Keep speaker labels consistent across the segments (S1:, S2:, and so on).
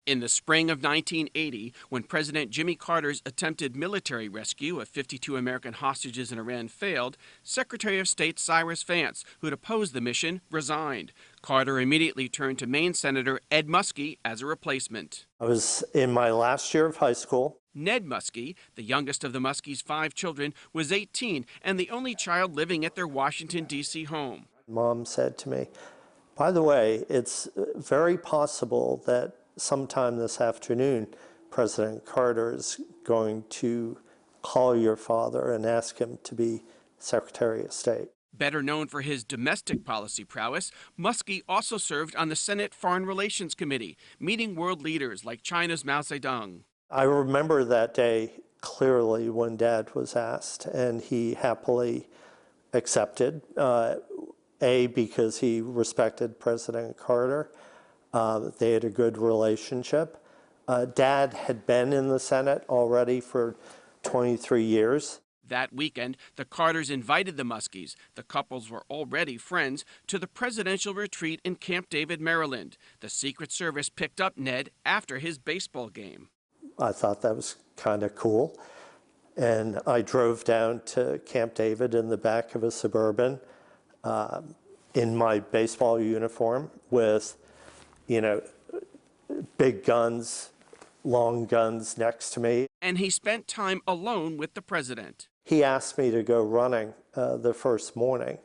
S1: In the spring of 1980, when President Jimmy Carter's attempted military rescue of 52 American hostages in Iran failed, Secretary of State Cyrus Vance, who had opposed the mission, resigned. Carter immediately turned to Maine Senator Ed Muskie as a replacement.
S2: I was in my last year of high school.
S1: Ned Muskie, the youngest of the Muskies' 5 children, was 18 and the only child living at their Washington, D.C. home.
S2: Mom said to me, "By the way, it's very possible that sometime this afternoon, President Carter is going to call your father and ask him to be Secretary of State."
S1: Better known for his domestic policy prowess, Muskie also served on the Senate Foreign Relations Committee, meeting world leaders like China's Mao Zedong.
S2: I remember that day clearly when Dad was asked, and he happily accepted, because he respected President Carter. They had a good relationship. Dad had been in the Senate already for 23 years.
S1: That weekend, the Carters invited the Muskies, the couples were already friends, to the presidential retreat in Camp David, Maryland. The Secret Service picked up Ned after his baseball game.
S2: I thought that was kind of cool. And I drove down to Camp David in the back of a Suburban in my baseball uniform with, big guns, long guns next to me.
S1: And he spent time alone with the president.
S2: He asked me to go running the first morning,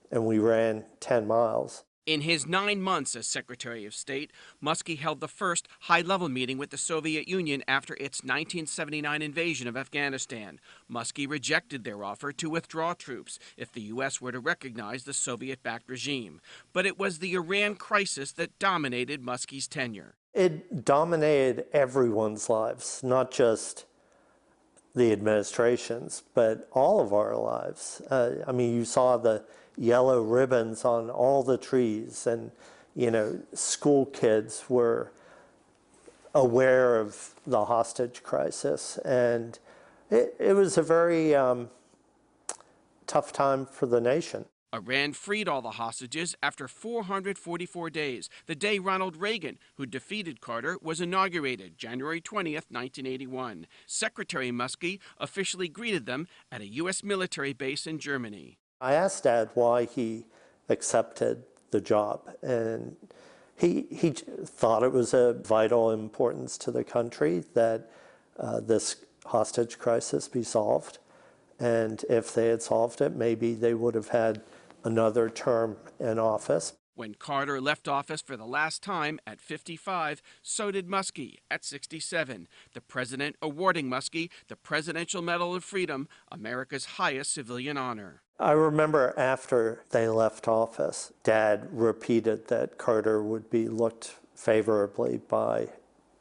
S2: and we ran 10 miles.
S1: In his 9 months as Secretary of State, Muskie held the first high-level meeting with the Soviet Union after its 1979 invasion of Afghanistan. Muskie rejected their offer to withdraw troops if the U.S. were to recognize the Soviet-backed regime. But it was the Iran crisis that dominated Muskie's tenure.
S2: It dominated everyone's lives, not just the administration's, but all of our lives. You saw the yellow ribbons on all the trees, and school kids were aware of the hostage crisis, and it was a very tough time for the nation.
S1: Iran freed all the hostages after 444 days, the day Ronald Reagan, who defeated Carter, was inaugurated January 20th, 1981. Secretary Muskie officially greeted them at a U.S. military base in Germany.
S2: I asked Dad why he accepted the job, and he thought it was of vital importance to the country that this hostage crisis be solved. And if they had solved it, maybe they would have had another term in office.
S1: When Carter left office for the last time at 55, so did Muskie at 67, the president awarding Muskie the Presidential Medal of Freedom, America's highest civilian honor.
S2: I remember after they left office, Dad repeated that Carter would be looked favorably by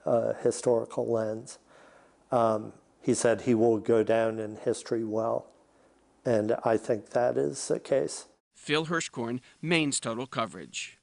S2: a historical lens. He said he will go down in history well, and I think that is the case.
S1: Phil Hirschkorn, Maine's Total Coverage.